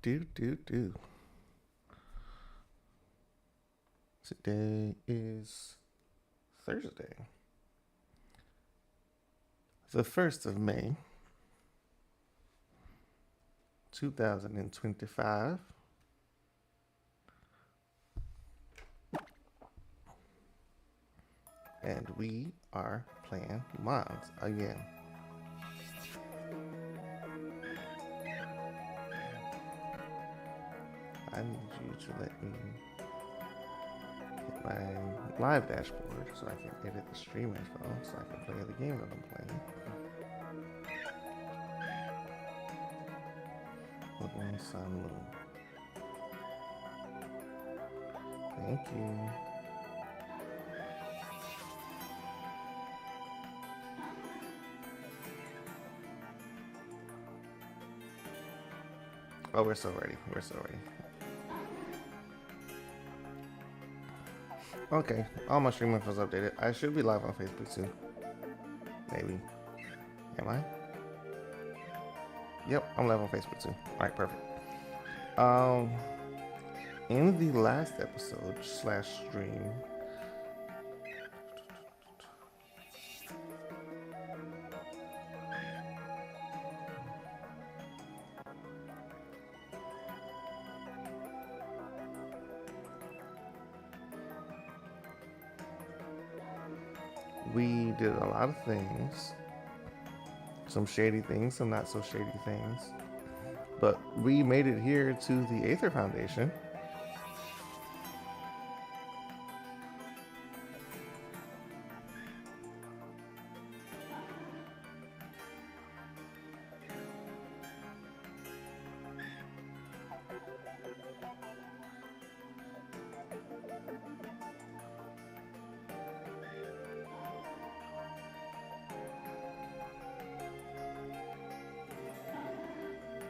do. Today is Thursday, the 1st of May, 2025. And we are playing mods again. I need you to let me get my live dashboard so I can edit the stream info so I can play the game that I'm playing. Moon, sun, moon. Thank you. Oh, we're so ready. We're so ready. Okay, all my stream info is updated. I should be live on Facebook soon. Maybe. Am I? Yep, I'm live on Facebook too. Alright, perfect. In the last episode / stream, we did a lot of things. Some shady things, some not so shady things. But we made it here to the Aether Foundation.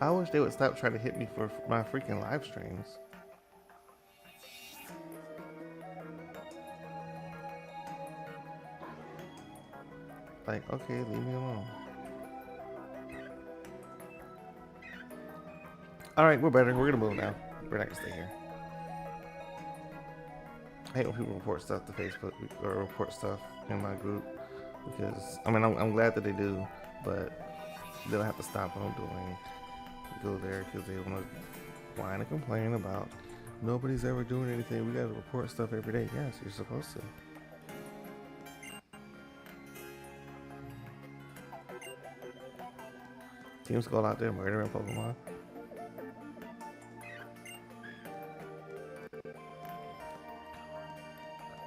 I wish they would stop trying to hit me for my freaking live streams. Like, okay, leave me alone. Alright, we're better. We're gonna move now. We're not gonna stay here. I hate when people report stuff to Facebook or report stuff in my group because, I mean, I'm glad that they do, but they don't have to stop what I'm doing. Go there because they want to whine and complain about nobody's ever doing anything. We gotta report stuff every day. Yes, you're supposed to. Team Skull out there murdering Pokemon.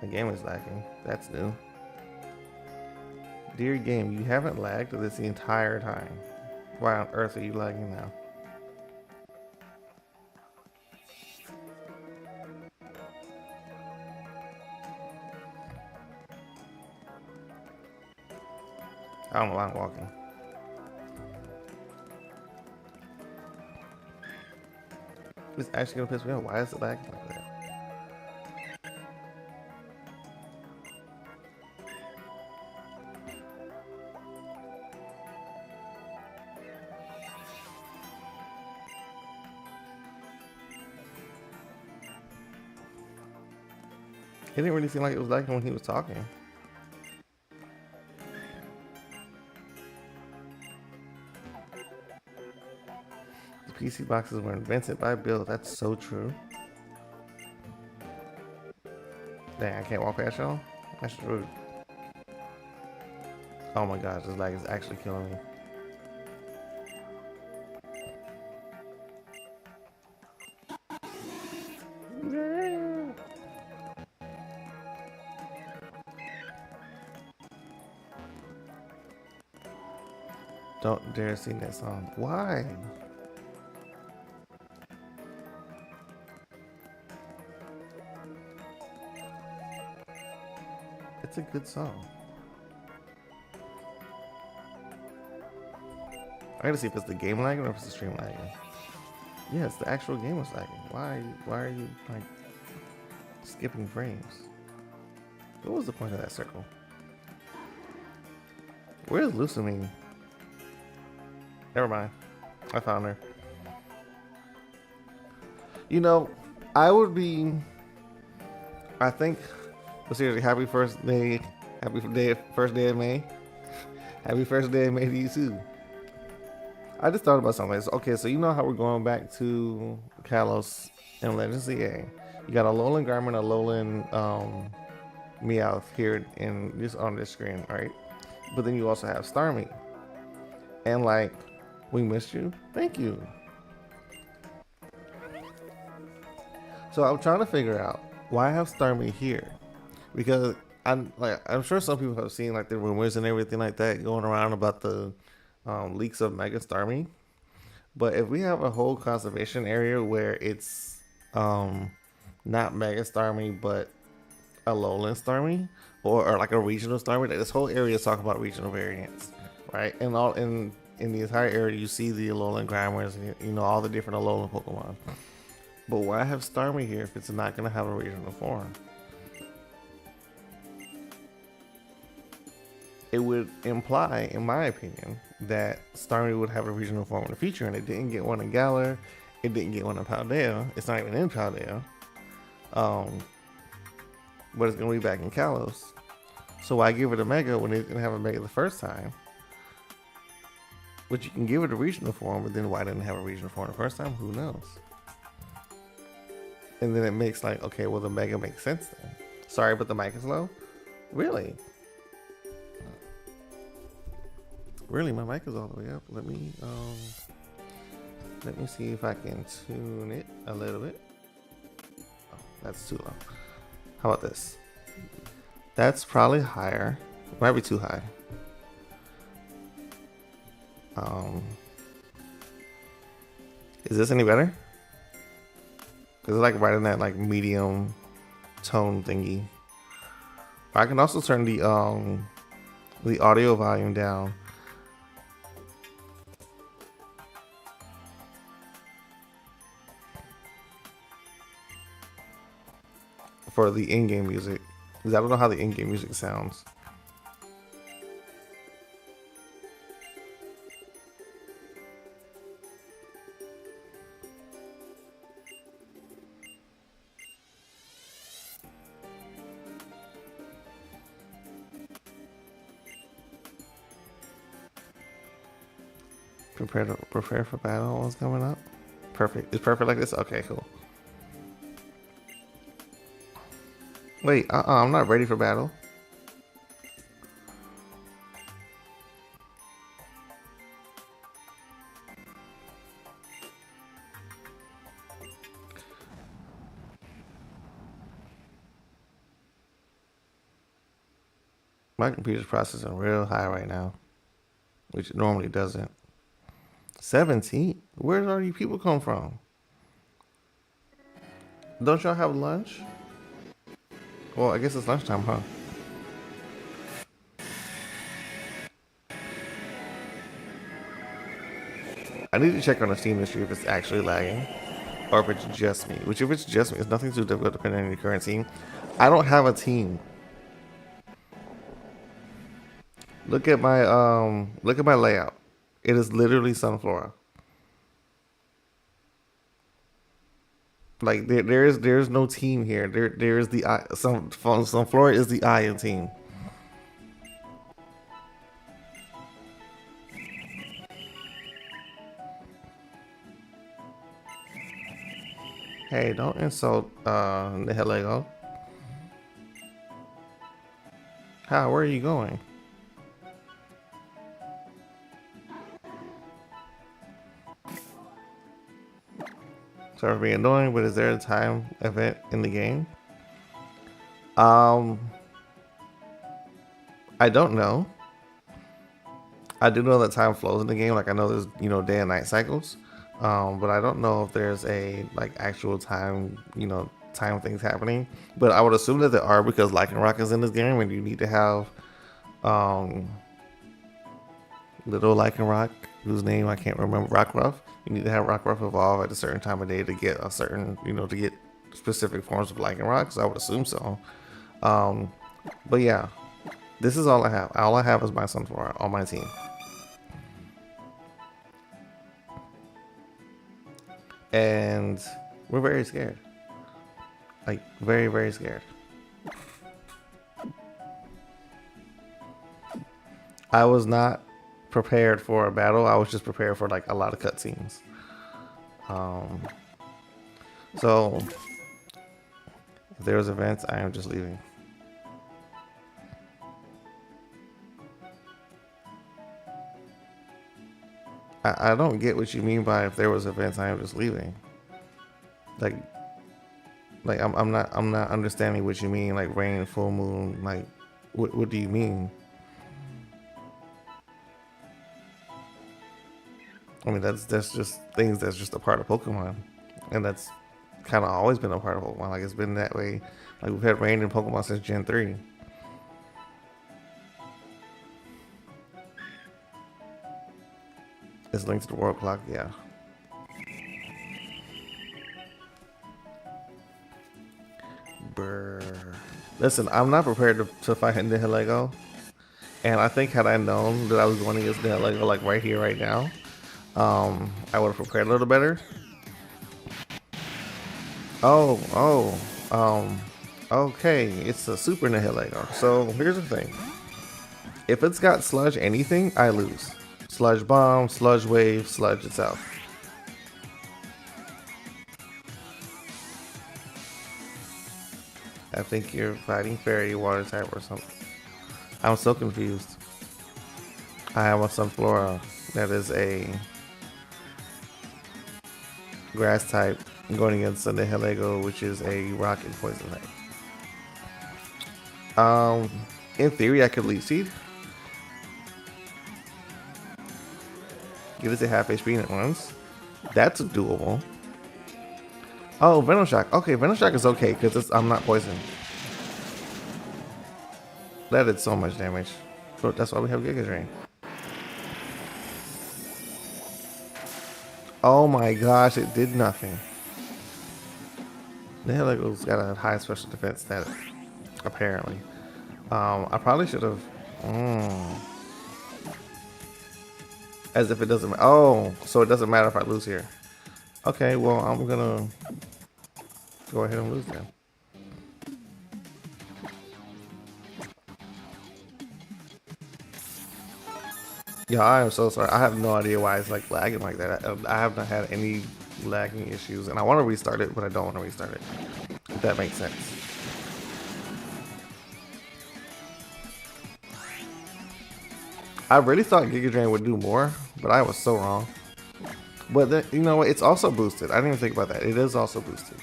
The game is lagging. That's new. Dear game, you haven't lagged this the entire time. Why on earth are you lagging now? I don't know why I'm walking. It's actually gonna piss me off. Why is it lagging like that? It didn't really seem like it was lagging when he was talking. PC boxes were invented by Bill. That's so true. Dang, I can't walk past y'all? That's rude. Oh my gosh, this lag is actually killing me. Don't dare sing that song. Why? It's a good song. I gotta see if it's the game lagging or if it's the stream lagging. Yes, the actual game was lagging. Why are you like skipping frames? What was the point of that circle? Where's Lucamine? Never mind. I found her. You know, I would be. I think. But seriously, first day of May. Happy first day of May to you too. I just thought about something. Okay, so you know how we're going back to Kalos and Legends CA. You got a Alolan Garmin, a Alolan Meowth here in just on this screen, right? But then you also have Starmie. And like, we missed you. Thank you. So I'm trying to figure out why I have Starmie here, because I'm sure some people have seen like the rumors and everything like that going around about the leaks of Mega Starmie. But if we have a whole conservation area where it's not Mega Starmie but a Lowland Starmie or like a regional Starmie, like this whole area is talking about regional variants, right? And all in the entire area, you see the Alolan Grammars, and you know all the different Alolan Pokemon. But why have Starmie here if it's not going to have a regional form? It would imply, in my opinion, that Starmie would have a regional form in the future, and it didn't get one in Galar, it didn't get one in Paldea. It's not even in Paldea, but it's going to be back in Kalos. So why give it a Mega when it didn't have a Mega the first time? But you can give it a regional form, but then why didn't it have a regional form the first time? Who knows? And then it makes like, okay, well the Mega makes sense then. Sorry, but the mic is low? Really? Really, my mic is all the way up. Let me see if I can tune it a little bit. Oh, that's too low. How about this? That's probably higher. It might be too high. Is this any better? Cause it's like right in that like medium tone thingy. I can also turn the audio volume down. For the in-game music, because I don't know how the in-game music sounds. Prepare for battle. What's coming up? Perfect. It's perfect like this. Okay, cool. Wait, I'm not ready for battle. My computer's processing real high right now, which it normally doesn't. 17? Where do all you people come from? Don't y'all have lunch? Well, I guess it's lunchtime, huh? I need to check on the Steam history if it's actually lagging, or if it's just me. Which, if it's just me, it's nothing too difficult depending on your current team. I don't have a team. Look at my layout. It is literally Sunflora. Like there's no team here. There is the Sunflora is the I in team. Hey, don't insult the Helego. How? Where are you going? Sorry for being annoying, but is there a time event in the game? I don't know. I do know that time flows in the game. Like I know there's day and night cycles, but I don't know if there's a like actual time time things happening. But I would assume that there are because Lycanroc is in this game, and you need to have little Lycanroc, whose name I can't remember, Rockruff. You need to have Rockruff evolve at a certain time of day to get a certain, to get specific forms of Lycanroc. So I would assume so. But yeah, this is all I have. All I have is my Sunflora on my team. And We're very scared. Like, very, very scared. I was not prepared for a battle. I was just prepared for like a lot of cutscenes. Um, so if there was events, I am just leaving. I don't get what you mean by if there was events, I am just leaving. Like, I'm not understanding what you mean. Like rain, full moon. Like, what do you mean? I mean, that's just things that's just a part of Pokemon, and that's kind of always been a part of Pokemon. Like it's been that way. Like we've had rain in Pokemon since Gen 3. It's linked to the world clock, yeah. Brr. Listen, I'm not prepared to fight Nihilego. And I think had I known that I was going against Nihilego like right here, right now, I would have prepared a little better. Okay, it's a Super Nihilego. So here's the thing. If it's got Sludge anything, I lose. Sludge Bomb, Sludge Wave, Sludge itself. I think you're fighting Fairy, Water type or something. I'm so confused. I have a Sunflora that is a grass type going against a Nihilego, which is a rock and poison type. In theory, I could Leaf Seed. Give it a half HP and it runs. That's doable. Oh, Venom Shock. Okay, Venom Shock is okay because I'm not poisoned. That did so much damage. So that's why we have Giga Drain. Oh my gosh, it did nothing. The Nihilego got a high special defense status, apparently. I probably should have. As if it doesn't. Oh, so it doesn't matter if I lose here. Okay, well I'm gonna go ahead and lose then. Yeah, I am so sorry. I have no idea why it's like lagging like that. I have not had any lagging issues, and I want to restart it, but I don't want to restart it. If that makes sense. I really thought Giga Drain would do more, but I was so wrong. But then, you know what? It's also boosted. I didn't even think about that. It is also boosted.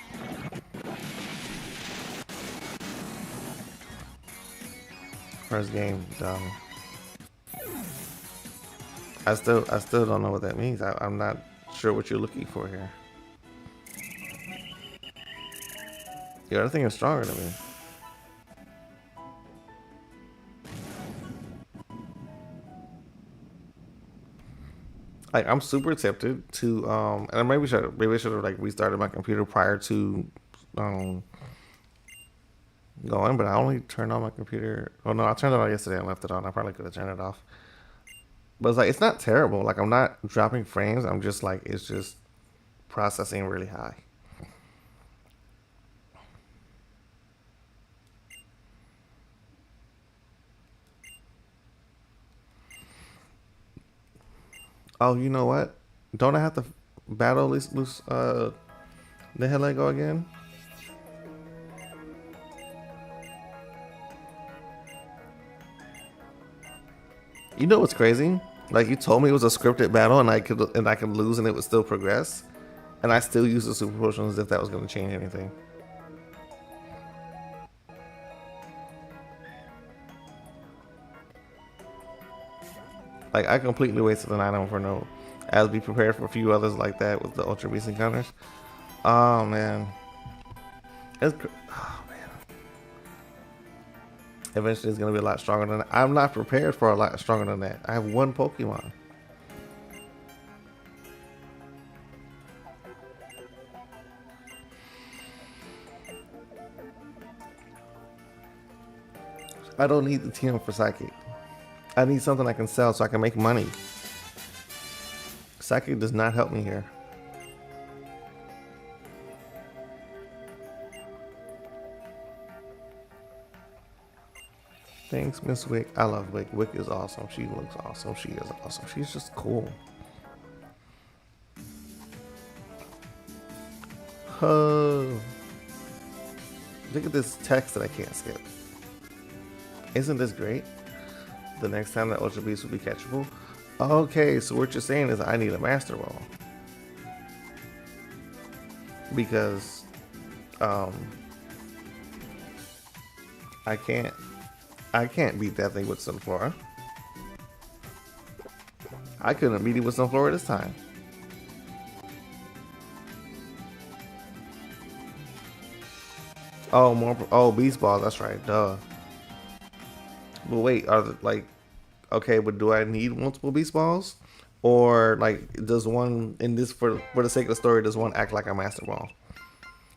First game, dumb. I still don't know what that means. I'm not sure what you're looking for here. The other thing is stronger than me. Like I'm super tempted to and I maybe should have like restarted my computer prior to going, but I only turned on my computer. Oh no, I turned it on yesterday and left it on. I probably could have turned it off. But it's like it's not terrible. Like I'm not dropping frames. I'm just like it's just processing really high. Oh, you know what? Don't I have to battle loose the Nihilego again? You know what's crazy? Like you told me it was a scripted battle and I could lose and it would still progress. And I still use the super potion as if that was gonna change anything. Like I completely wasted an item for no. As be prepared for a few others like that with the Ultra Beast encounters. Oh man. Oh man. Eventually it's gonna be a lot stronger than that. I'm not prepared for a lot stronger than that. I have one Pokemon. I don't need the TM for Psychic. I need something I can sell so I can make money. Psychic does not help me here. Thanks, Miss Wick. I love Wick. Wick is awesome. She looks awesome. She is awesome. She's just cool. Oh, look at this text that I can't skip. Isn't this great? The next time that Ultra Beast will be catchable. Okay, so what you're saying is I need a Master Ball. Because I can't beat that thing with Sunflora. I couldn't beat it with Sunflora this time. Oh, more. Oh, Beast Balls. That's right. Duh. But wait, are the, like, okay? But do I need multiple Beast Balls, or like, does one in this for the sake of the story, does one act like a Master Ball?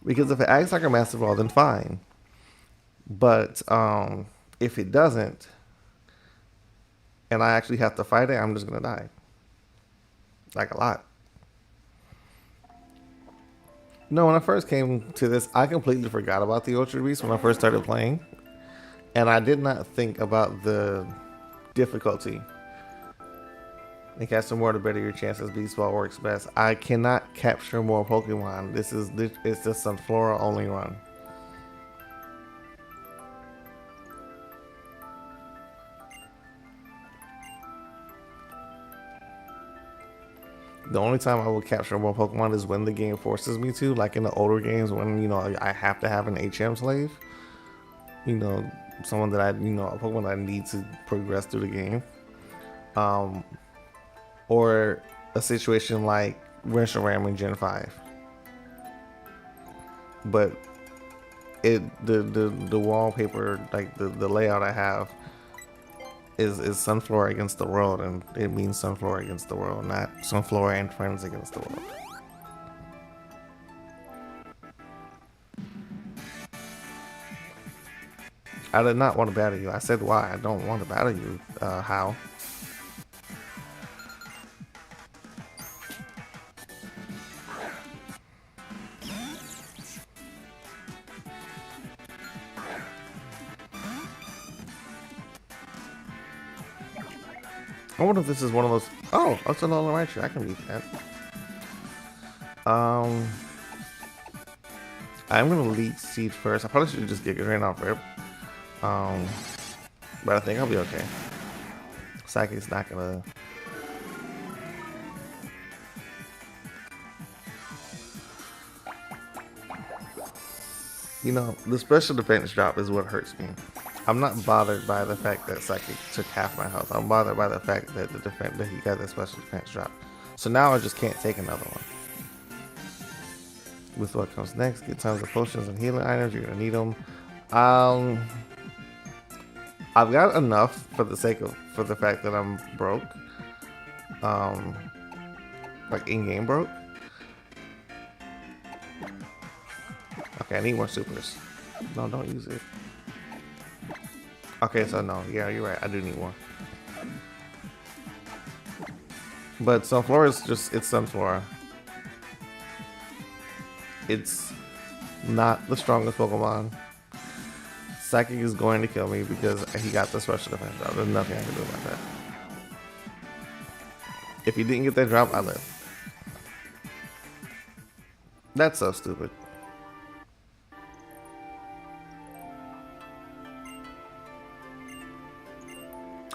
Because if it acts like a Master Ball, then fine. But if it doesn't, and I actually have to fight it, I'm just gonna die. Like a lot. No, when I first came to this, I completely forgot about the Ultra Beast when I first started playing. And I did not think about the difficulty. And cast more the better your chances Beast Ball works best. I cannot capture more Pokemon. It's just Sunflora only run. The only time I will capture more Pokemon is when the game forces me to, like in the older games when, you know, I have to have an HM slave. You know, someone that a Pokemon that I need to progress through the game. Or a situation like Reshiram in Gen 5. But the wallpaper, like the layout I have is Sunflora against the world, and it means Sunflora against the world, not Sunflora and friends against the world. I did not want to battle you. I said why. I don't want to battle you. How? I wonder if this is one of those. Oh, that's an Alola Raichu. I can beat that. I'm gonna lead Seed first. I probably should just get Drain off Rip. But I think I'll be okay. Psychic's not gonna. You know, the special defense drop is what hurts me. I'm not bothered by the fact that Psychic took half my health. I'm bothered by the fact that that he got that special defense drop. So now I just can't take another one. With what comes next, get tons of potions and healing items. You're gonna need them. I've got enough for the fact that I'm broke. Like in-game broke. Okay, I need more supers. No, don't use it. Okay, so no, yeah, you're right. I do need more. But Sunflora is it's Sunflora. It's not the strongest Pokemon. Psychic is going to kill me because he got the special defense drop. There's nothing I can do about that. If he didn't get that drop, I live. That's so stupid.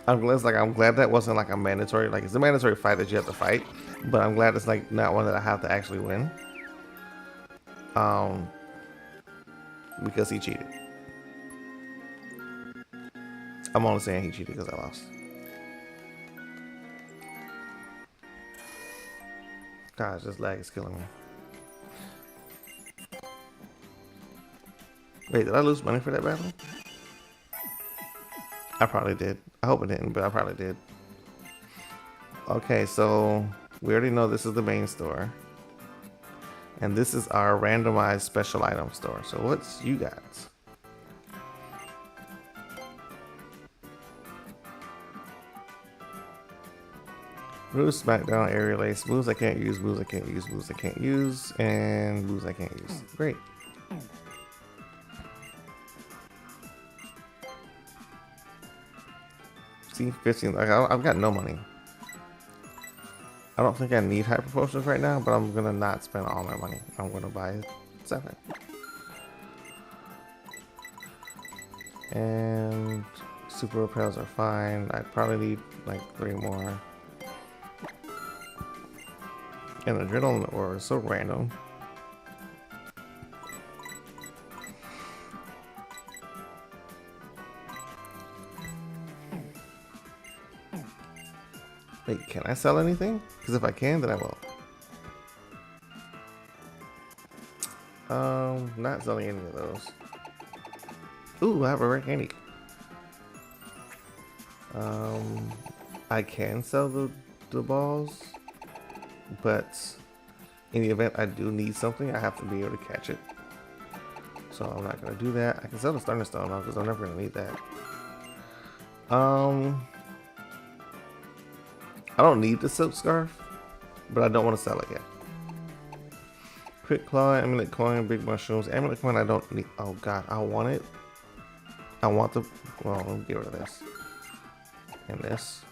I'm glad that wasn't like a mandatory, like it's a mandatory fight that you have to fight, but I'm glad it's like not one that I have to actually win. Because he cheated. I'm only saying he cheated because I lost. Gosh, this lag is killing me. Wait, did I lose money for that battle? I probably did. I hope I didn't, but I probably did. Okay, so we already know this is the main store. And this is our randomized special item store. So what's you got? Moves, Smackdown, Aerial Ace, moves I can't use, moves I can't use, moves I can't use, and moves I can't use. Great. 20, 15. Like I've got no money. I don't think I need hyper potions right now, but I'm gonna not spend all my money. I'm gonna buy 7. And super repels are fine. I probably need like 3 more. And adrenaline ore is so random. Wait, can I sell anything? Because if I can, then I will. Not selling any of those. Ooh, I have a rare candy. I can sell the balls, but in the event I do need something, I have to be able to catch it. So I'm not gonna do that. I can sell the Thunder Stone though, because I'm never gonna need that. I don't need the Silk Scarf, but I don't want to sell it yet. Quick Claw, Amulet Coin, Big Mushrooms. Amulet Coin I don't need. Oh god, I want it. I want the. Well, let me get rid of this. And this.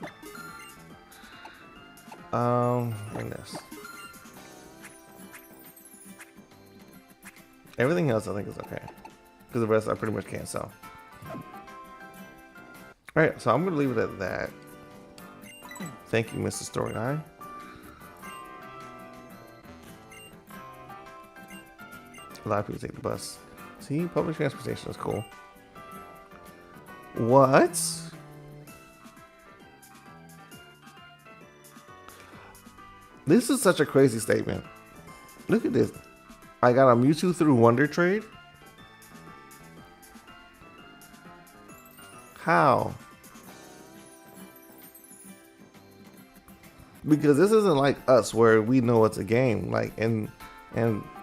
And this. Everything else I think is okay. Because the rest I pretty much can't sell. Alright, so I'm going to leave it at that. Thank you, Mr. Storyline. A lot of people take the bus. See, public transportation is cool. What? This is such a crazy statement. Look at this. I got a Mewtwo through Wonder Trade. How? Because this isn't like us where we know it's a game. Like, and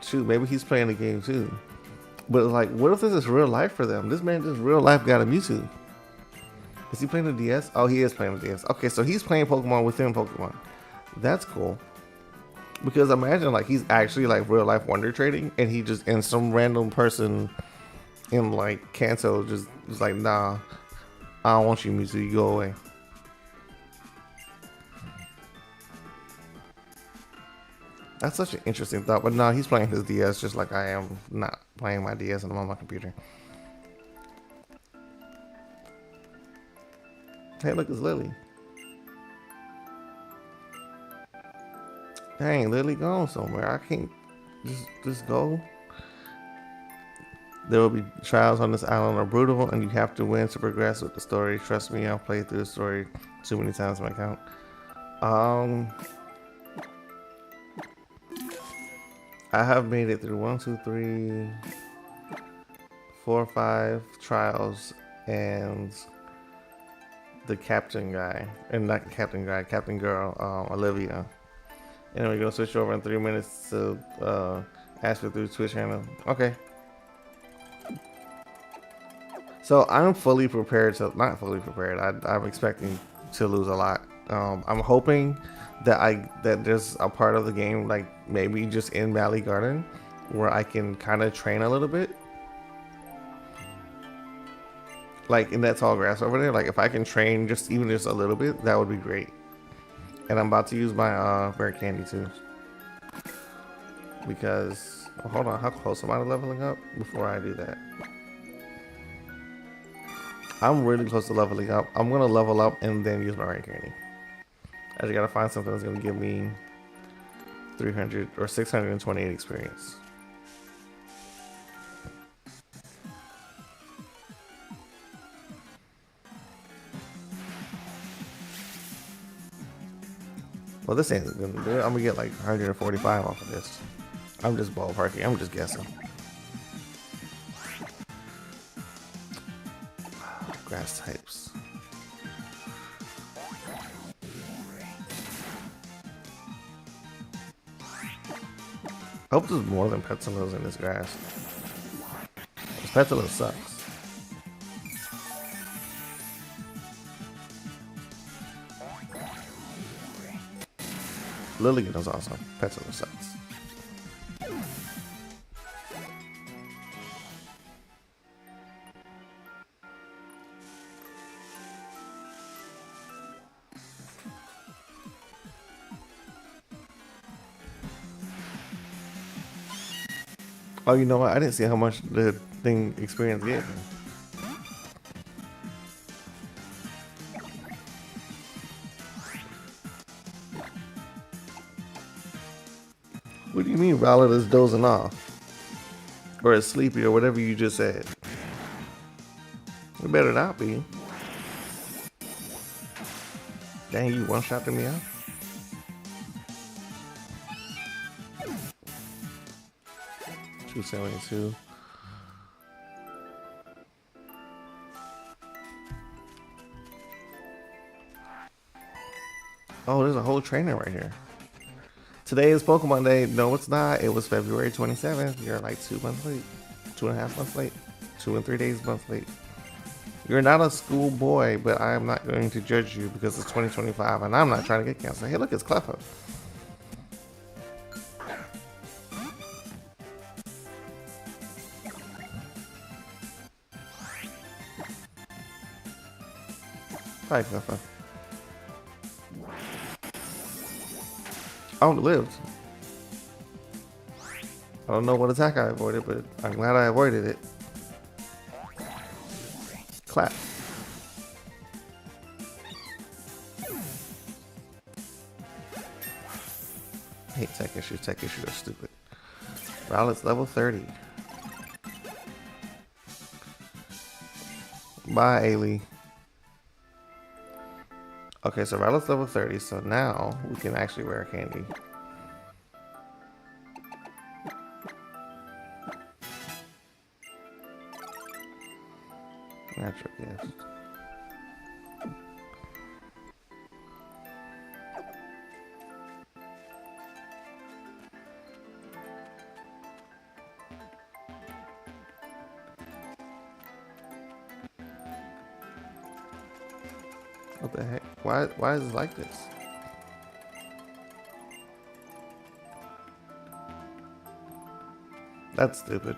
shoot, maybe he's playing the game too. But like, what if this is real life for them? This man just real life got a Mewtwo. Is he playing the DS? Oh, he is playing the DS. Okay, so he's playing Pokemon within Pokemon. That's cool. Because imagine like he's actually like real life Wonder Trading, and he just and some random person in like Kanto just was like, nah, I don't want you, Mewtwo. You go away. That's such an interesting thought. But no, he's playing his DS just like I am not playing my DS and I'm on my computer. Hey, look, it's Lily. Dang, Lily gone somewhere. I can't just go. There will be trials on this island are brutal, and you have to win to progress with the story. Trust me, I've played through the story too many times to my count. I have made it through 1, 2, 3, 4, 5 trials, and the captain guy, and not captain guy, captain girl, Olivia. And then we're gonna switch over in 3 minutes to ask her through Twitch channel. Okay. So I'm fully prepared to, not fully prepared. I'm expecting to lose a lot. I'm hoping that there's a part of the game, like maybe just in Valley Garden, where I can kind of train a little bit. Like in that tall grass over there, like if I can train just even just a little bit, that would be great. And I'm about to use my rare candy too. Because, oh, hold on, how close am I to leveling up before I do that? I'm really close to leveling up. I'm gonna level up and then use my rare candy. I just gotta find something that's gonna give me 300 or 628 experience. Well, this ain't gonna do it. I'm gonna get like 145 off of this. I'm just ballparking. I'm just guessing. Grass types. I hope there's more than Petalillos in this grass. This Petalillo sucks. Lilligant is awesome. Petalillo sucks. Oh, you know what? I didn't see how much the thing experience gave me. What do you mean Rowlet is dozing off? Or is sleepy or whatever you just said? It better not be. Dang, you one-shotted me out? 272. Oh, there's a whole trainer right here. Today is Pokemon Day. No, it's not. It was February 27th. You're like 2 months late. 2.5 months late. 2 and 3 days months late. You're not a school boy, but I am not going to judge you because it's 2025 and I'm not trying to get canceled. Hey, look, it's Cleffa. Hi, Cleffa. I outlived. I don't know what attack I avoided, but I'm glad I avoided it. Clap. I hate tech issues. Tech issues are stupid. Rowlet's level 30. Bye, Ailey. Okay, so Rowlet's level 30, so now we can actually wear candy. Natural gift. What the heck? Why is it like this? That's stupid.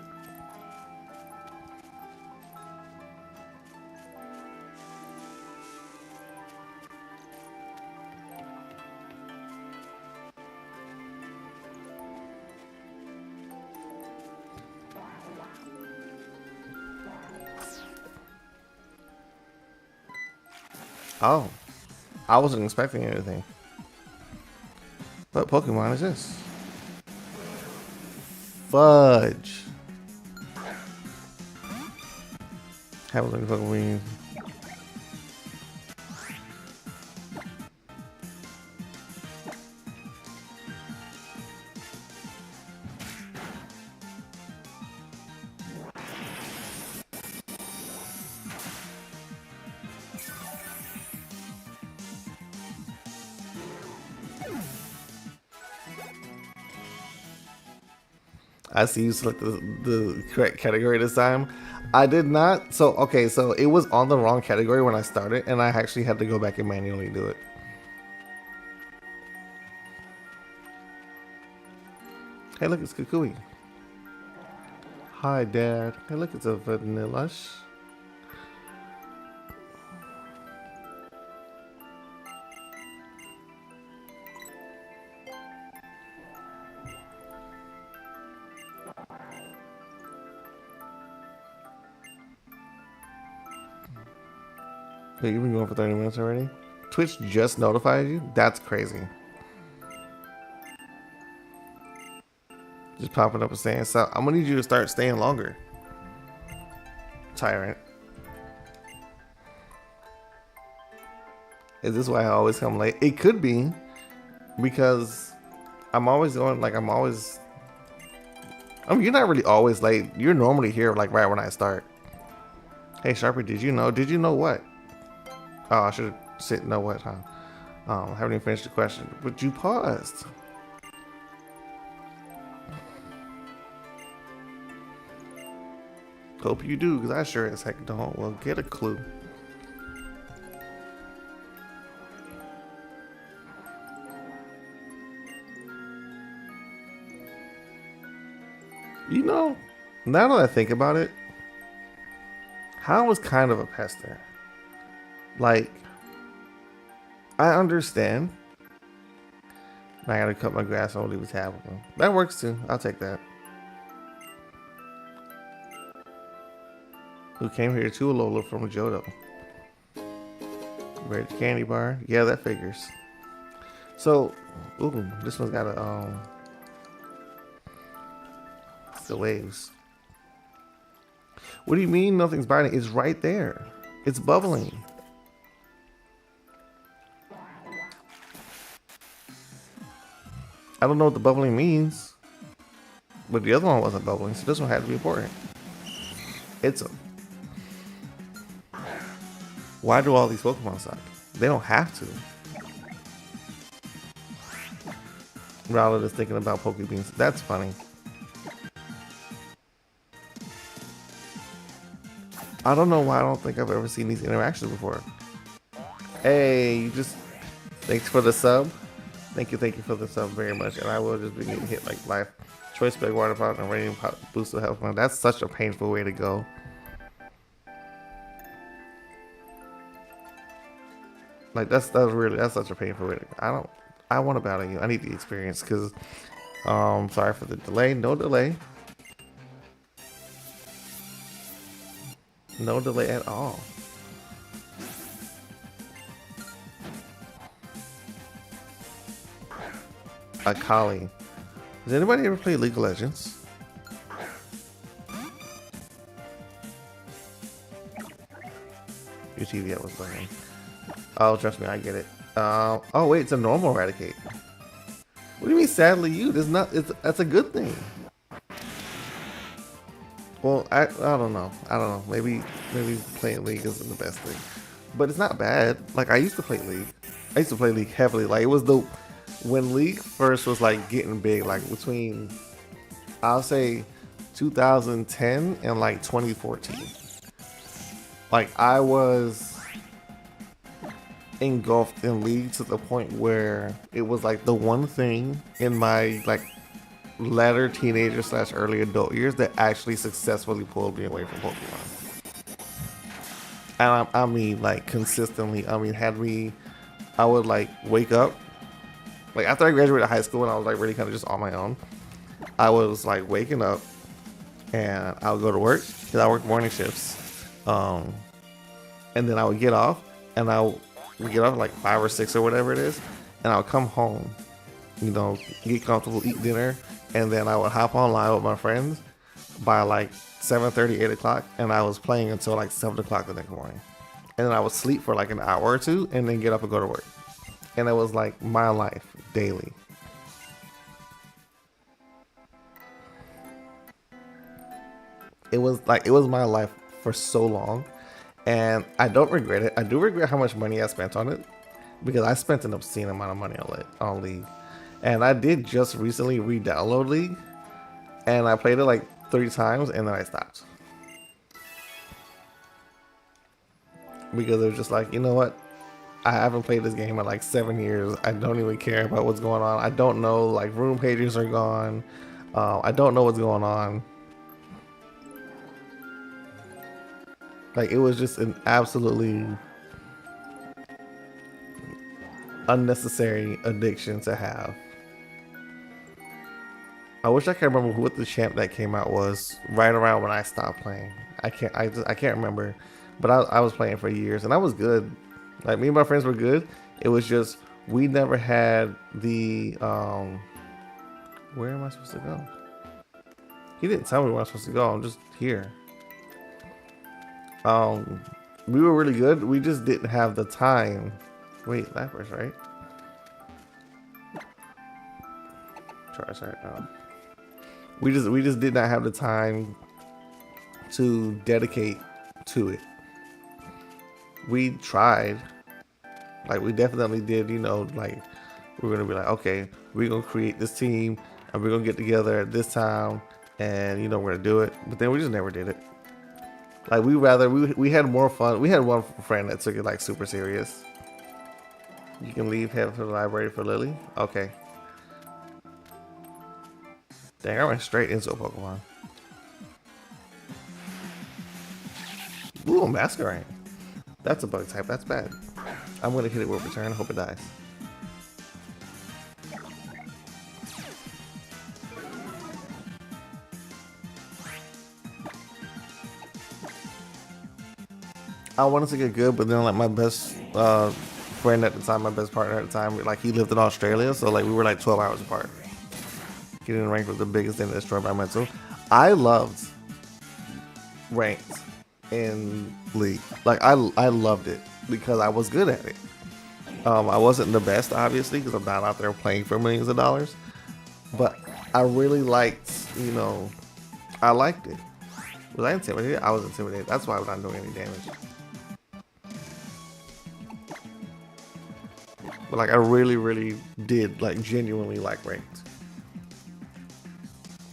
Oh, I wasn't expecting anything. What Pokemon is this? Fudge. Have a look at Pokemon. I see you select the correct category this time. I did not. So, okay, so it was on the wrong category when I started, and I actually had to go back and manually do it. Hey, look, it's Kukui. Hi, Dad. Hey, look, it's a Vanillash. Wait, you've been going for 30 minutes already? Twitch just notified you? That's crazy. Just popping up and saying, so I'm gonna need you to start staying longer. Tyrant. Is this why I always come late? It could be because I'm always going, like, I mean, you're not really always late. You're normally here, like, right when I start. Hey, Sharpie, did you know? Did you know what? Oh, I should have said know what, huh? Haven't even finished the question, but you paused. Hope you do, because I sure as heck don't. Well, get a clue. You know, now that I think about it, Hal was kind of a pester. Like, I understand. I gotta cut my grass, I'll leave a tab with him. That works too. I'll take that. who came here to Alola from Johto. Red candy bar. Yeah, that figures. So, ooh, this one's got a the waves. What do you mean nothing's biting? It's right there. It's bubbling. I don't know what the bubbling means, but the other one wasn't bubbling, so this one had to be important. It's a. Why do all these Pokemon suck? They don't have to. Rather than thinking about Pokebeans. That's funny. I don't know why I don't think I've ever seen these interactions before. Hey, you just... Thanks for the sub. Thank you for the sub very much. And I will just be getting hit like life. Choice Bag Water Fountain and Radiant Boost of Health. That's such a painful way to go. Like that's such a painful way to go. I want to battle you. I need the experience because sorry for the delay. No delay. No delay at all. A Kali. Does anybody ever play League of Legends? Your TV was playing. Oh, trust me, I get it. Oh wait, it's a normal Eradicate. What do you mean, sadly you? That's a good thing. Well, I don't know. Maybe playing League isn't the best thing, but it's not bad. Like I used to play League. I used to play League heavily. Like it was when League first was like getting big, like between I'll say 2010 and like 2014. Like I was engulfed in League to the point where it was like the one thing in my like latter teenager / early adult years that actually successfully pulled me away from Pokemon. And I mean like consistently. I mean I would like wake up like after I graduated high school and I was like really kind of just on my own. I was like waking up and I would go to work because I worked morning shifts. And then I would get off and we get off at like 5 or 6 or whatever it is, and I'll come home, you know, get comfortable, eat dinner, and then I would hop online with my friends by like 7:30, 8 o'clock, and I was playing until like 7 o'clock the next morning. And then I would sleep for like an hour or two and then get up and go to work. And it was like my life daily. It was my life for so long. And I don't regret it. I do regret how much money I spent on it because I spent an obscene amount of money on League. And I did just recently re-download League, and I played it like 3 times and then I stopped. Because it was just like, you know what? I haven't played this game in like 7 years. I don't even care about what's going on. I don't know, like room pages are gone. I don't know what's going on. Like it was just an absolutely unnecessary addiction to have. I wish I could remember what the champ that came out was right around when I stopped playing. I can't remember, but I was playing for years and I was good. Like me and my friends were good. It was just we never had the where am I supposed to go? He didn't tell me where I'm supposed to go. I'm just here. We were really good. We just didn't have the time. Wait, Lapras, right? Sorry. We just did not have the time to dedicate to it. We tried. Like we definitely did, you know, like we're gonna be like, okay, we're gonna create this team and we're gonna get together at this time and you know we're gonna do it. But then we just never did it. Like we had more fun. We had one friend that took it like super serious. You can leave, head for the library for Lily. Okay. Dang, I went straight into a Pokemon. Ooh, a Masquerain. That's a bug type. That's bad. I'm gonna hit it with return. Hope it dies. I wanted to get good, but then like my best friend at the time, my best partner at the time, like he lived in Australia, so like we were like 12 hours apart. Getting ranked was the biggest thing that destroyed my mental. I loved ranked in League. Like I loved it because I was good at it. I wasn't the best, obviously, because I'm not out there playing for millions of dollars. But I really liked, I liked it. Was I intimidated? I was intimidated. That's why I'm not doing any damage. But like I really, really did like genuinely like ranked.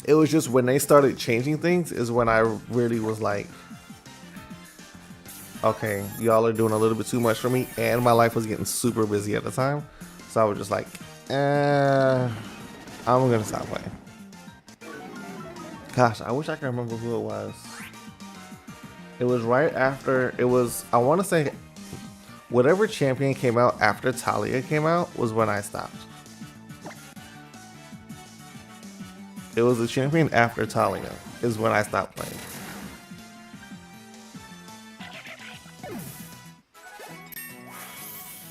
It was just when they started changing things is when I really was like, okay, y'all are doing a little bit too much for me, and my life was getting super busy at the time. So I was just like, I'm gonna stop playing. Gosh, I wish I could remember who it was. It was right after, I want to say, whatever champion came out after Talia came out was when I stopped. It was the champion after Talia is when I stopped playing.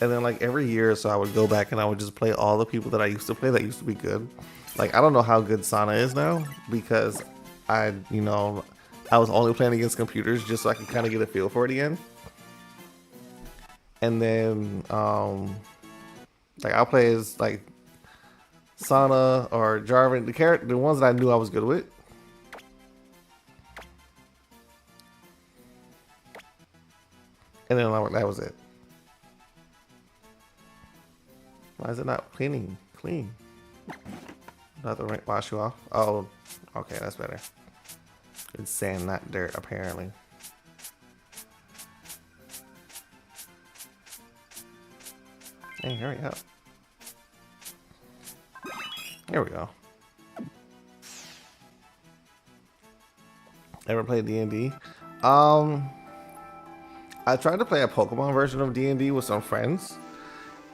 And then like every year or so I would go back and I would just play all the people that I used to play that used to be good. Like I don't know how good Sana is now because I was only playing against computers just so I could kind of get a feel for it again. And then like I'll play as like Sana or Jarvan, the ones that I knew I was good with. And then that was it. Why is it not clean? Not the right wash you off. Oh, okay, that's better. It's sand, not dirt, apparently. Hey, hurry up. Here we go. Ever played D&D? I tried to play a Pokemon version of D&D with some friends,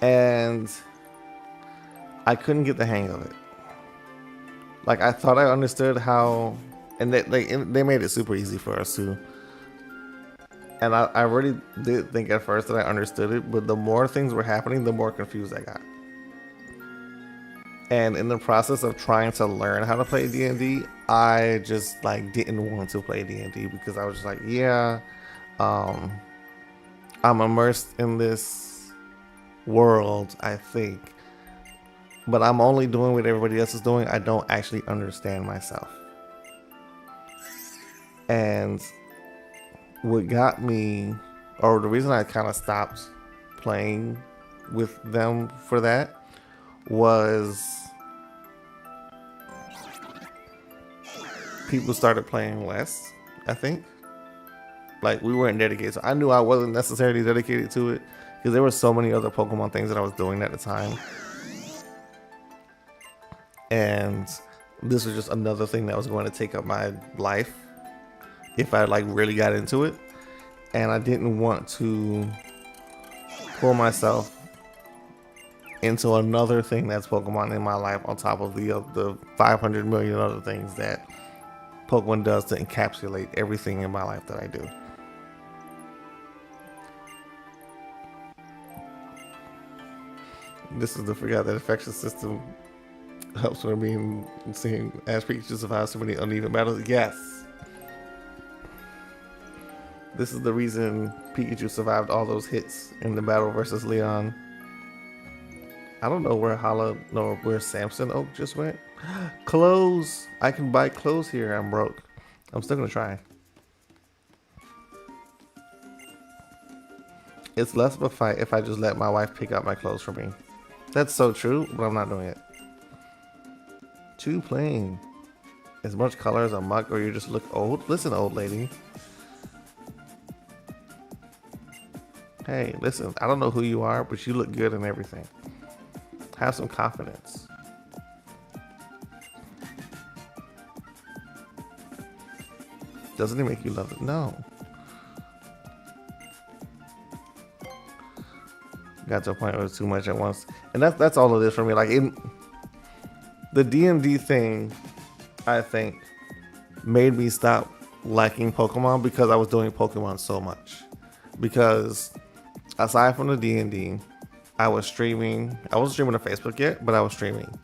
and I couldn't get the hang of it. Like I thought I understood how, and they made it super easy for us too. And I really did think at first that I understood it, but the more things were happening, the more confused I got. And in the process of trying to learn how to play D&D, I just like didn't want to play D&D because I was just like, yeah, I'm immersed in this world, I think, but I'm only doing what everybody else is doing. I don't actually understand myself. And what got me, or the reason I kind of stopped playing with them for that, was people started playing less, I think. Like we weren't dedicated, so I knew I wasn't necessarily dedicated to it because there were so many other Pokemon things that I was doing at the time, and this was just another thing that was going to take up my life if I like really got into it, and I didn't want to pull myself into another thing that's Pokemon in my life on top of the 500 million other things that Pokemon does to encapsulate everything in my life that I do. This is the forgot that infection system helps when being seeing as Pikachu survive so many uneven battles. Yes. This is the reason Pikachu survived all those hits in the battle versus Leon. I don't know where where Samson Oak just went. Clothes! I can buy clothes here. I'm broke. I'm still gonna try. It's less of a fight if I just let my wife pick out my clothes for me. That's so true, but I'm not doing it. Too plain. As much color as a mug, or you just look old. Listen, old lady. Hey, listen, I don't know who you are, but you look good in everything. Have some confidence. Doesn't it make you love it? No. Got to a point where it was too much at once. And that's all it is for me. Like in the D&D thing, I think, made me stop liking Pokemon because I was doing Pokemon so much. because aside from the D&D, I was streaming. I wasn't streaming on Facebook yet, but I was streaming.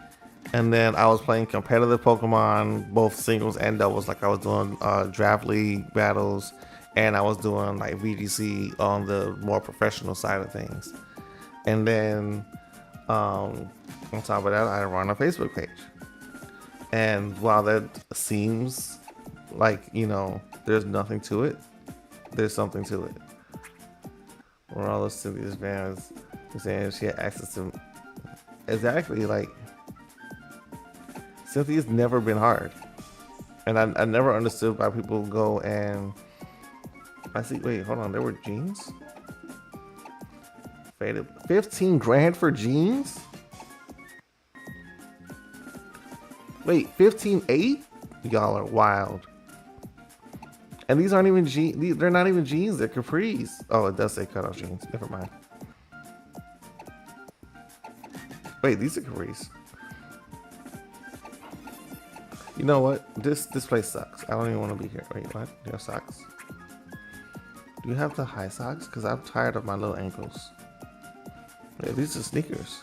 And then I was playing competitive Pokemon, both singles and doubles. Like I was doing draft league battles, and I was doing like VGC on the more professional side of things. And then on top of that, I run a Facebook page. And while that seems like, there's nothing to it, there's something to it. We're all listening to these fans saying she had access to exactly like Cynthia's never been hard. And I never understood why people go and I see, wait, hold on, there were jeans? Faded 15 grand for jeans? Wait, 15.8? Y'all are wild. And these aren't even jeans. They're not even jeans. They're capris. Oh, it does say cutoff jeans. Never mind. Wait, these are capris. You know what? This place sucks. I don't even want to be here. Wait, what? Do you have socks? Do you have the high socks? Because I'm tired of my little ankles. Yeah, these are sneakers.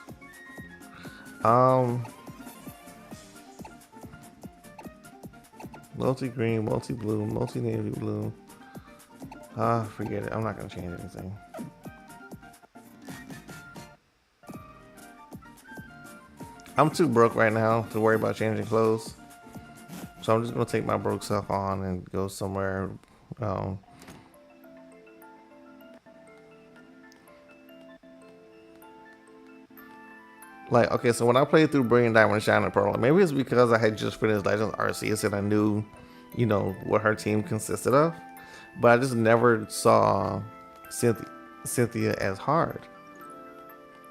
Multi-green, multi-blue, multi-navy blue. Forget it. I'm not going to change anything. I'm too broke right now to worry about changing clothes. So I'm just going to take my broke stuff on and go somewhere. Like, okay, so when I played through Brilliant Diamond, Shining Pearl, maybe it's because I had just finished Legends Arceus and I knew, what her team consisted of. But I just never saw Cynthia as hard.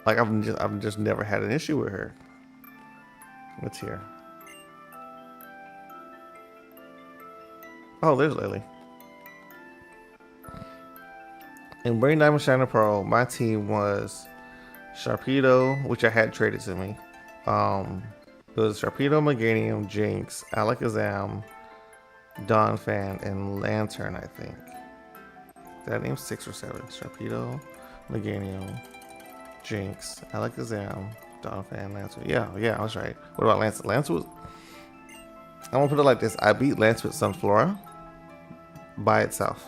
Like, I've just never had an issue with her. What's here? Oh, there's Lily. In Brilliant Diamond, Shining Pearl, my team was Sharpedo, which I had traded to me. It was Sharpedo, Meganium, Jinx, Alakazam, Donphan, and Lantern, I think. Did I name 6 or 7? Sharpedo, Meganium, Jinx, Alakazam, Donphan, Lantern. Yeah, I was right. What about Lance? Lance was... I'm gonna put it like this. I beat Lance with Sunflora by itself.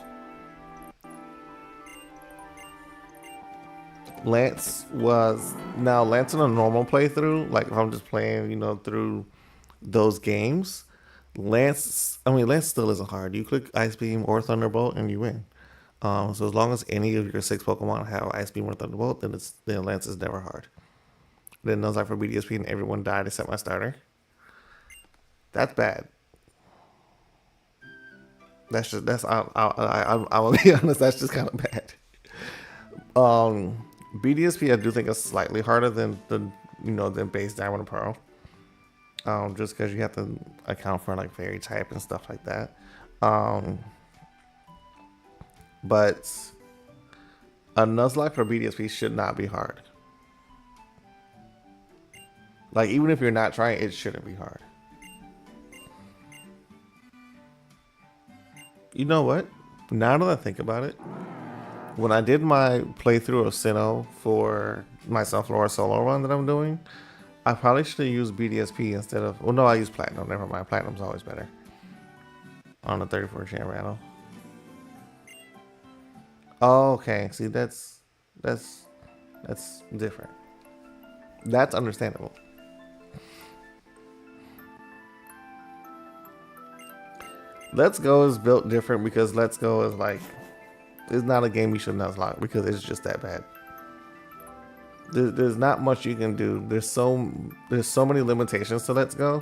Lance on a normal playthrough, like if I'm just playing, through those games, Lance still isn't hard. You click Ice Beam or Thunderbolt and you win. So as long as any of your 6 Pokemon have Ice Beam or Thunderbolt, then Lance is never hard. Then those like for BDSP and everyone died except my starter. That's bad. I will be honest, that's just kind of bad. BDSP I do think is slightly harder than base Diamond and Pearl. Just because you have to account for like fairy type and stuff like that. But a Nuzlocke for BDSP should not be hard. Like even if you're not trying, it shouldn't be hard. You know what? Now that I think about it, when I did my playthrough of Sinnoh for my Sunflora solo run that I'm doing, I probably should have used BDSP instead of... Well, no, I used Platinum. Never mind. Platinum's always better. On the 34 chance battle. Oh, okay. See, that's different. That's understandable. Let's Go is built different because Let's Go is like... It's not a game you should Nuzlocke because it's just that bad. There's not much you can do. There's so many limitations to Let's Go.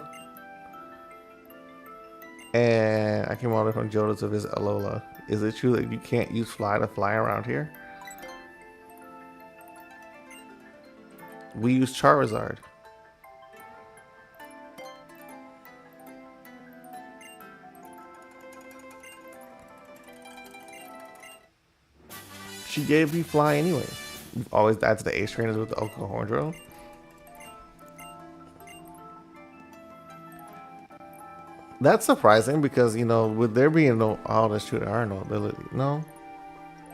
And I came all the way from Johto to visit Alola. Is it true that you can't use Fly to fly around here? We use Charizard. She gave me Fly anyway. We've always died to the ace trainers with the Horndrill. That's surprising because, with there being no... Oh, that's true. There are no ability. No.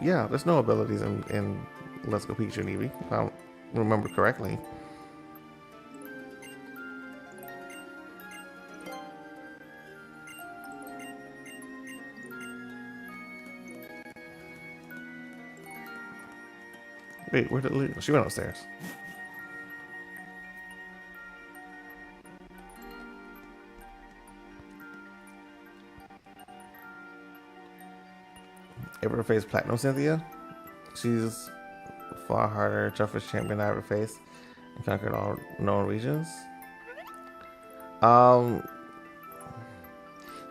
Yeah, there's no abilities in Let's Go Pikachu and Eevee, if I don't remember correctly. Wait, where did Lily? She went upstairs. Ever faced Platinum Cynthia? She's far harder, toughest champion I ever faced and conquered all known regions. Um,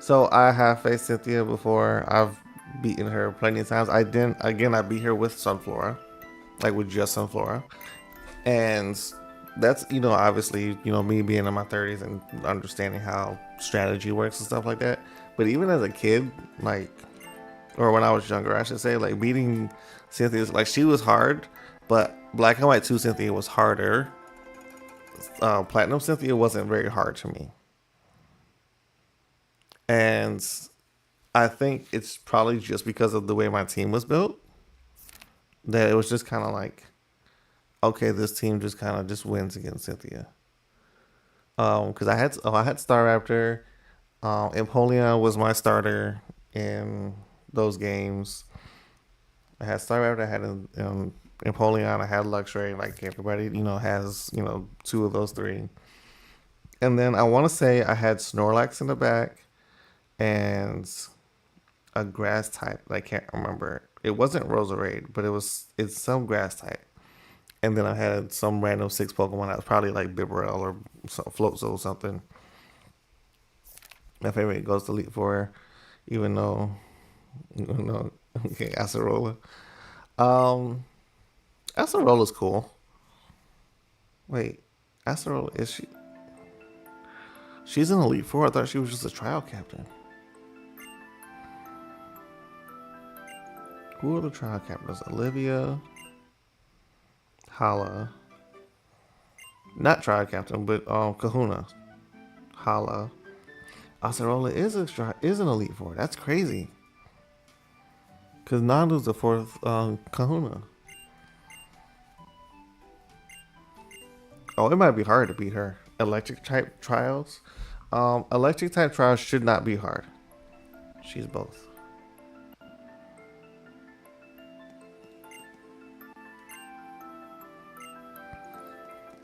so I have faced Cynthia before. I've beaten her plenty of times. I didn't. Again, I beat her with Sunflora, like with just Sunflora, and that's obviously me being in my 30s and understanding how strategy works and stuff like that. But even as a kid, like, or when I was younger, I should say, like beating Cynthia, like she was hard, but Black and White 2 Cynthia was harder. Platinum Cynthia wasn't very hard to me, and I think it's probably just because of the way my team was built that it was just kind of like, okay, this team just kind of just wins against Cynthia. Because I had Staraptor, Empoleon was my starter in those games. I had Staraptor, I had Empoleon, I had Luxray, like everybody has two of those three. And then I want to say I had Snorlax in the back and a grass type. I can't remember. It wasn't Roserade, but it's some grass type. And then I had some random 6 Pokemon that was probably like Bibarel or Floatzel or something. My favorite goes to Elite Four, even though okay, Acerola. Um, Acerola's cool. Wait, Acerola is she? She's an Elite Four. I thought she was just a trial captain. Who are the trial captains? Olivia, Hala. Not trial captain, but Kahuna. Hala. Acerola is an Elite Four. That's crazy. Cause Nando's the fourth Kahuna. Oh, it might be hard to beat her. Electric type trials. Electric type trials should not be hard. She's both.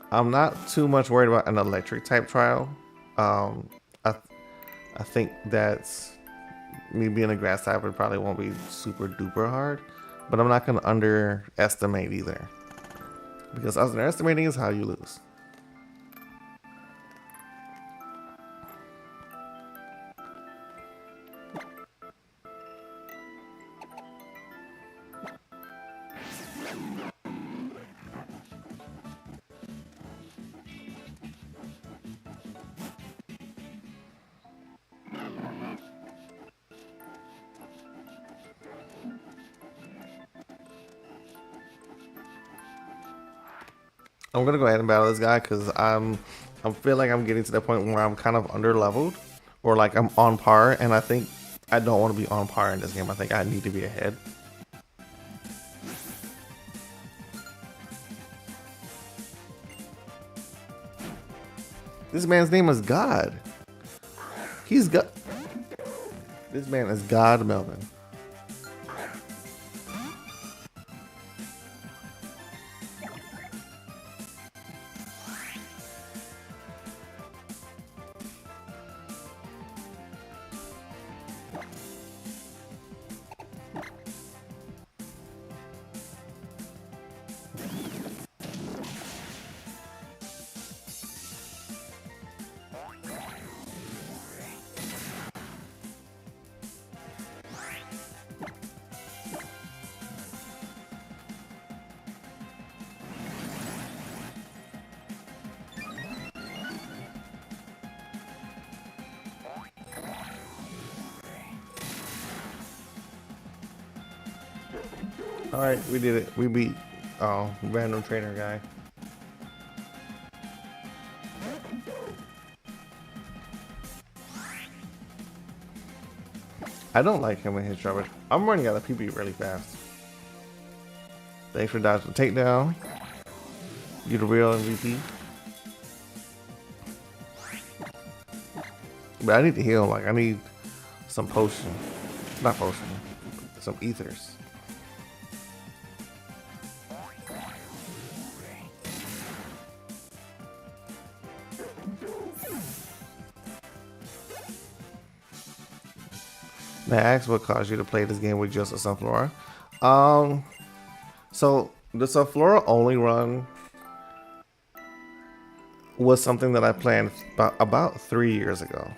I'm not too much worried about an electric type trial. Um, I I think that's me being a grass type. It probably won't be super duper hard, but I'm not gonna underestimate either, because underestimating is how you lose. I'm gonna go ahead and battle this guy because I feel like I'm getting to the point where I'm kind of under leveled, or like I'm on par, and I think I don't want to be on par in this game. I think I need to be ahead. This man's name is God. He's got. This man is God Melvin. All right, we did it. We beat random trainer guy. I don't like him in his trouble. I'm running out of PB really fast. Thanks for dodging the takedown. You the real MVP. But I need to heal. Like I need some potion, not potion, some ethers. Now, ask what caused you to play this game with just a Sunflora. So the Sunflora only run was something that I planned about 3 years ago,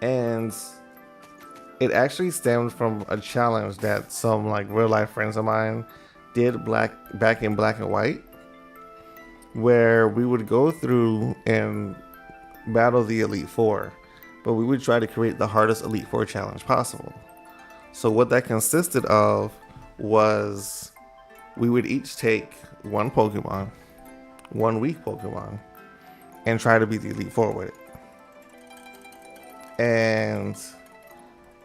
and it actually stemmed from a challenge that some like real life friends of mine did back in Black and White, where we would go through and battle the Elite Four, but we would try to create the hardest Elite Four challenge possible. So what that consisted of was we would each take one Pokemon, one weak Pokemon, and try to beat the Elite Four with it. And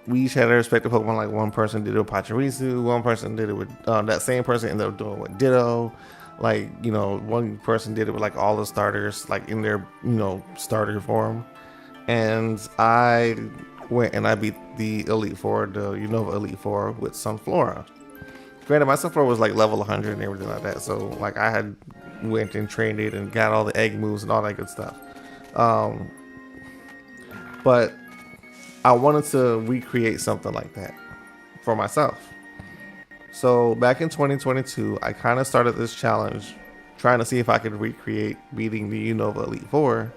we each had a respective Pokemon. Like one person did it with Pachirisu, one person did it with that same person ended up doing it with Ditto. Like, you know, one person did it with like all the starters, like in their, you know, starter form. And I went and I beat the Elite Four, the Unova Elite Four with Sunflora. Granted, my Sunflora was like level 100 and everything like that. So like I had went and trained it and got all the egg moves and all that good stuff. But I wanted to recreate something like that for myself. So back in 2022, I kind of started this challenge trying to see if I could recreate beating the Unova Elite Four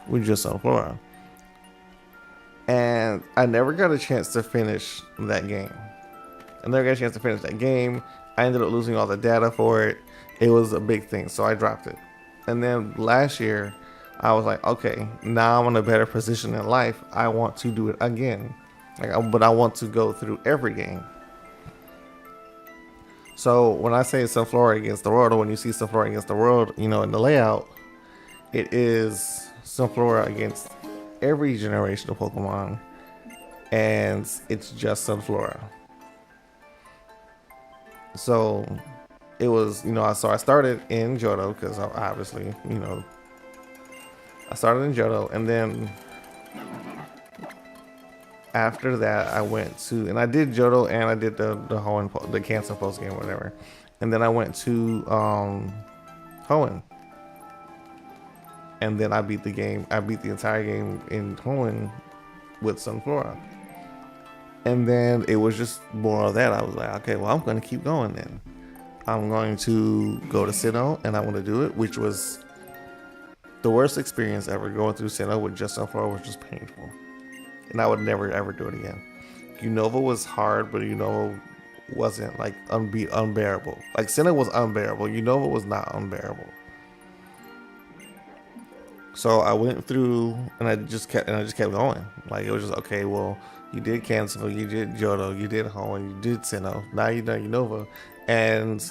with just Sunflora. And I never got a chance to finish that game. I ended up losing all the data for it. It was a big thing, so I dropped it. And then last year, I was like, okay, now I'm in a better position in life. I want to do it again. But I want to go through every game. So when I say Sunflora against the world, or when you see Sunflora against the world, you know, in the layout, it is Sunflora against every generation of Pokemon, and it's just Sunflora. So it was, you know, I started in Johto because obviously, you know, I started in Johto, and then after that I went to, and I did Johto and I did the Hoenn, the cancel post game, whatever, and then I went to Hoenn. And then I beat the game. I beat the entire game in Hoenn with Sunflora. And then it was just more of that. I was like, okay, well, I'm going to keep going then. I'm going to go to Sinnoh, and I'm going to do it, which was the worst experience ever. Going through Sinnoh with just Sunflora was just painful. And I would never, ever do it again. Unova was hard, but Unova wasn't like unbearable. Like Sinnoh was unbearable. Unova was not unbearable. So I went through and I just kept going. Like it was just okay. Well, you did cancel, you did Johto, you did Hoenn, you did Sinnoh. Now you done Unova. And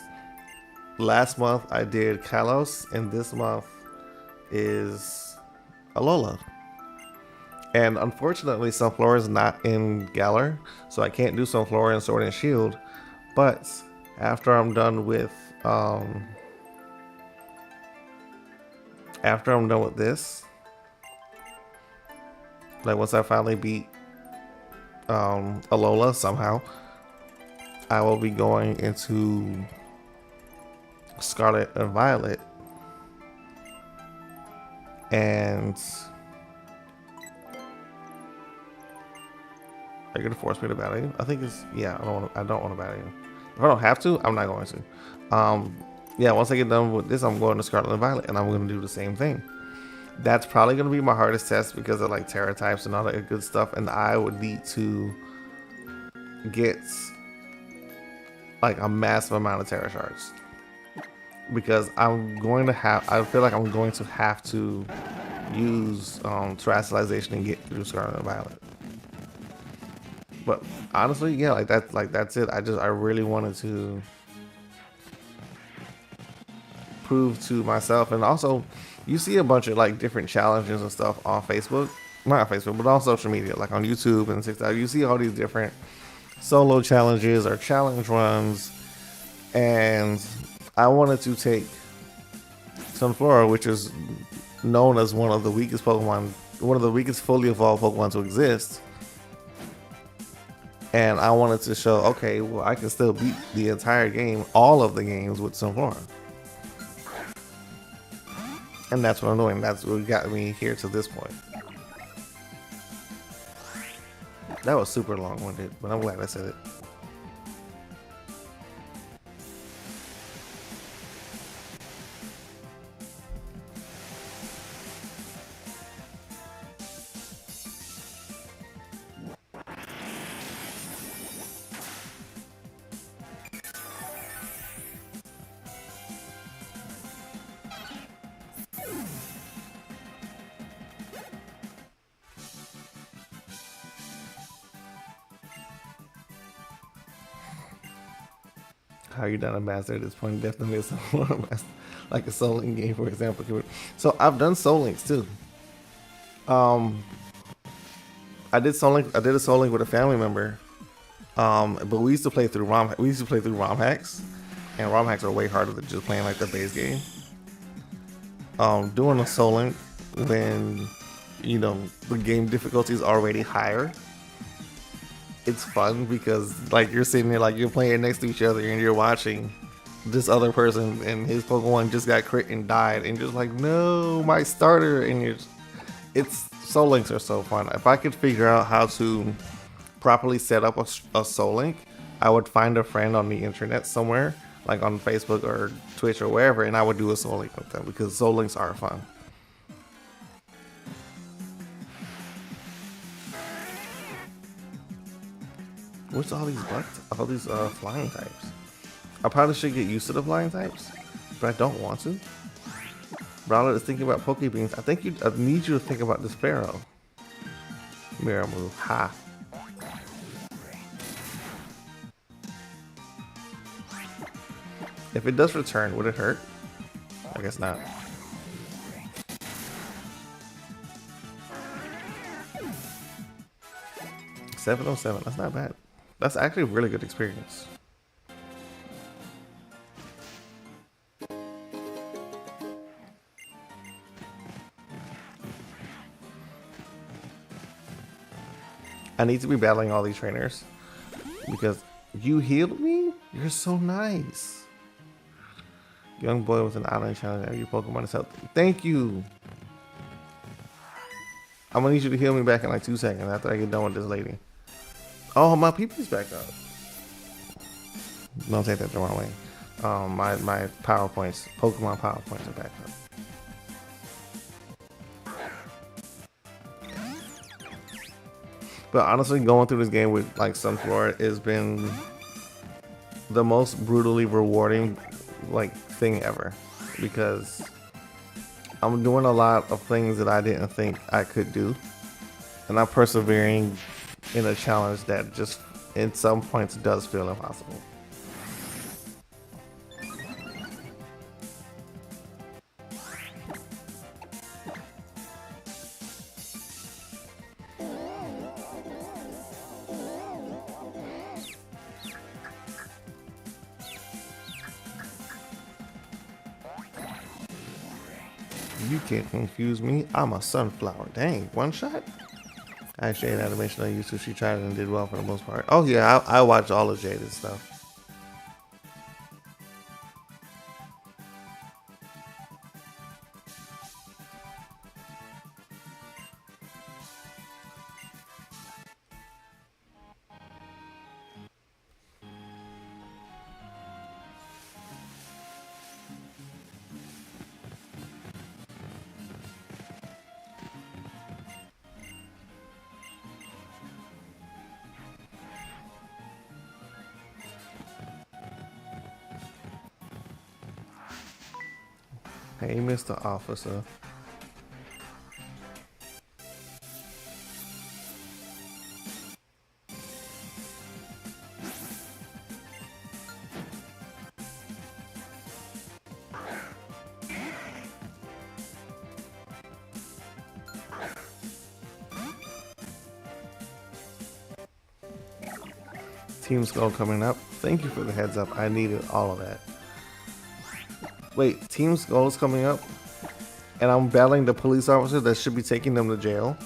last month I did Kalos, and this month is Alola. And unfortunately, Sunflora is not in Galar, so I can't do Sunflora and Sword and Shield. But after I'm done with this, like once I finally beat Alola somehow, I will be going into Scarlet and Violet, and they're gonna force me to battle you. I think it's, yeah, I don't want to battle you. If I don't have to, I'm not going to. Yeah, once I get done with this, I'm going to Scarlet and Violet, and I'm going to do the same thing. That's probably going to be my hardest test because of like Terra types and all that good stuff, and I would need to get like a massive amount of Terra shards because I feel like I'm going to have to use Terastallization and get through Scarlet and Violet. But honestly, yeah, that's it. I really wanted to prove to myself, and also you see a bunch of like different challenges and stuff on Facebook, not on Facebook, but on social media, like on YouTube and TikTok. You see all these different solo challenges or challenge runs, And I wanted to take Sunflora, which is known as one of the weakest Pokemon, one of the weakest fully evolved Pokemon to exist. And I wanted to show, okay, well, I can still beat the entire game, all of the games with Sunflora. And that's what I'm doing. That's what got me here to this point. That was super long-winded, but I'm glad I said it. How you done a master at this point? Definitely a Sunflora master, like a Soul Link game, for example. So I've done Soul Links too. I did Soul Link. I did a Soul Link with a family member. But we used to play through ROM. We used to play through ROM hacks, and ROM hacks are way harder than just playing like the base game. Doing a Soul Link when the game difficulty is already higher, it's fun because like you're sitting there like you're playing next to each other and you're watching this other person and his Pokemon just got crit and died and just like, no, my starter. And it's Soul Links are so fun. If I could figure out how to properly set up a Soul Link, I would find a friend on the internet somewhere, like on Facebook or Twitch or wherever, and I would do a Soul Link with them because Soul Links are fun. What's all these flying types? I probably should get used to the flying types, but I don't want to. Brawler is thinking about Pokebeans. I need you to think about this Pharaoh. Mirror move. Ha. If it does return, would it hurt? I guess not. $707. That's not bad. That's actually a really good experience. I need to be battling all these trainers because you healed me? You're so nice. Young boy with an island challenge. Every Pokemon is healthy. Thank you. I'm gonna need you to heal me back in like 2 seconds after I get done with this lady. Oh, my PP's back up. Don't take that the wrong way. My PowerPoints, Pokemon PowerPoints are back up. But honestly, going through this game with like Sunflora has been the most brutally rewarding like thing ever, because I'm doing a lot of things that I didn't think I could do, and I'm persevering in a challenge that just in some points does feel impossible. You can't confuse me. I'm a sunflower. Dang, one shot? Actually, an animation on YouTube. She tried it and did well for the most part. Oh yeah, I watched all of Jade's stuff. Hey, Mr. Officer. Team Skull coming up. Thank you for the heads up. I needed all of that. Wait, Team Skull's coming up? And I'm battling the police officer that should be taking them to jail?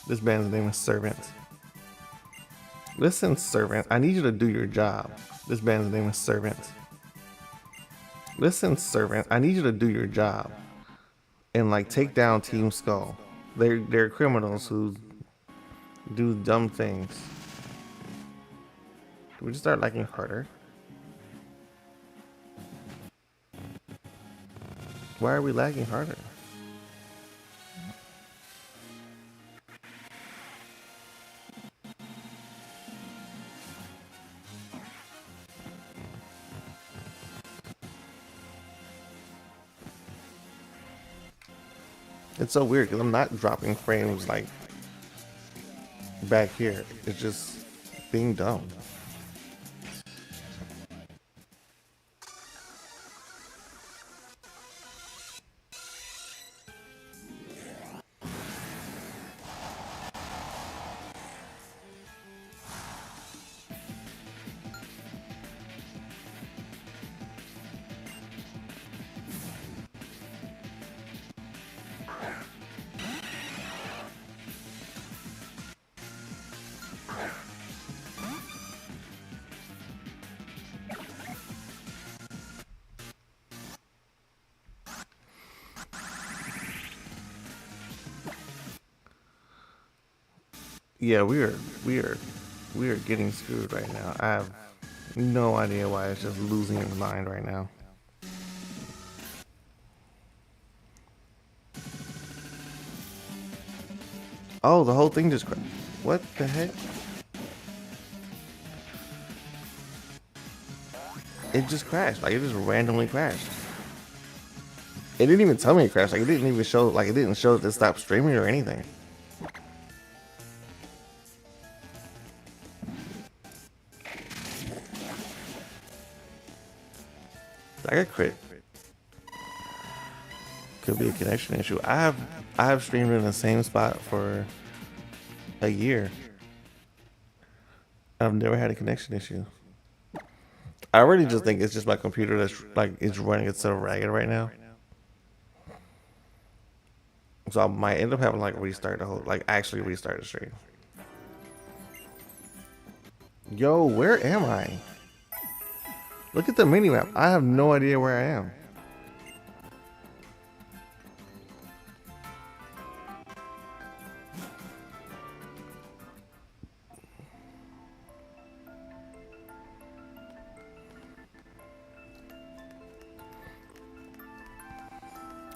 This band's name is Servant. Listen, Servant, I need you to do your job. This band's name is Servant. Listen, Servant, I need you to do your job. And like take down Team Skull. They're criminals who do dumb things. Do we just start liking harder? Why are we lagging harder? It's so weird because I'm not dropping frames like back here. It's just being dumb. Yeah, we are getting screwed right now. I have no idea why it's just losing its mind right now. Oh, the whole thing just crashed. What the heck? It just crashed. Like it just randomly crashed. It didn't even tell me it crashed. Like it didn't even show. Like it didn't show that it stopped streaming or anything. I got crit. Could be a connection issue. I have streamed in the same spot for a year. I've never had a connection issue. I really just think it's just my computer that's like it's running itself ragged right now. So I might end up having like restart the whole, like actually restart the stream. Yo, where am I? Look at the mini map. I have no idea where I am.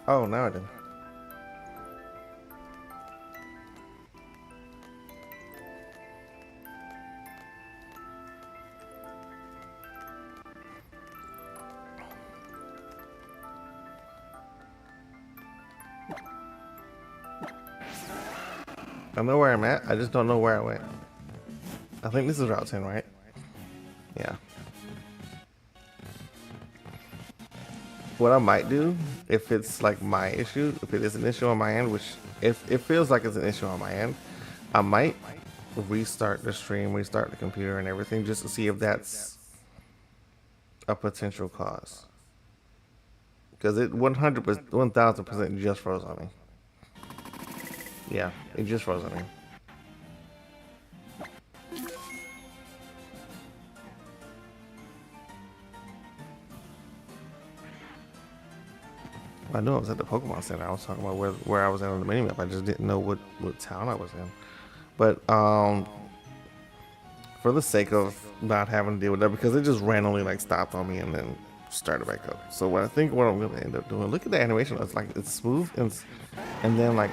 Oh, now I do. I know where I'm at. I just don't know where I went. I think this is Route 10, right? Yeah. What I might do, if it's like my issue, if it is an issue on my end, which if it feels like it's an issue on my end, I might restart the stream, restart the computer and everything just to see if that's a potential cause. Because it 100%, 1000% just froze on me. Yeah, it just froze on me. I knew I was at the Pokemon Center. I was talking about where I was at on the minimap. I just didn't know what town I was in. But for the sake of not having to deal with that, because it just randomly like stopped on me and then started back up. So what I'm gonna end up doing, look at the animation. It's like it's smooth and then like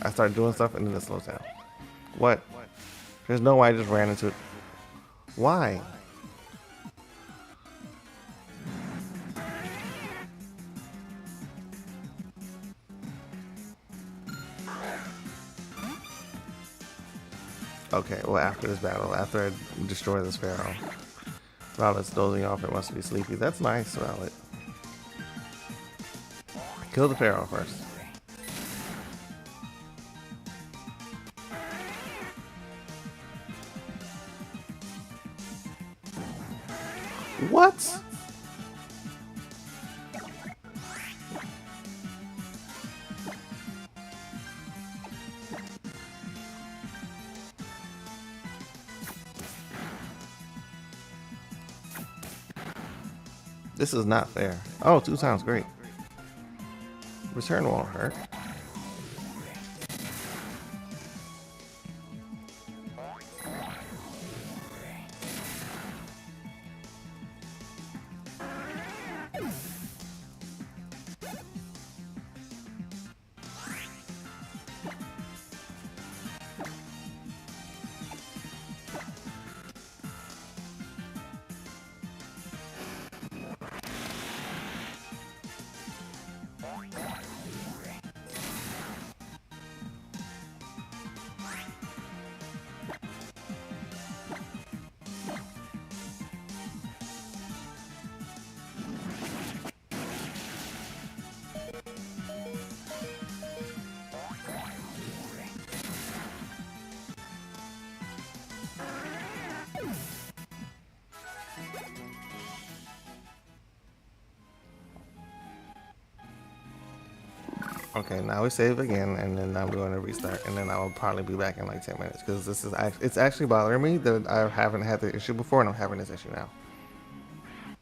I start doing stuff and then it slows down. What? There's no way I just ran into it. Why? Okay, well after this battle, after I destroy this Pharaoh. Violet's dozing off, it must be sleepy. That's nice, Violet. Kill the Pharaoh first. What? This is not fair. Oh, 2 times, great. Return won't hurt. Okay, now we save again, and then I'm going to restart, and then I will probably be back in like 10 minutes because this is it's actually bothering me that I haven't had the issue before, and I'm having this issue now.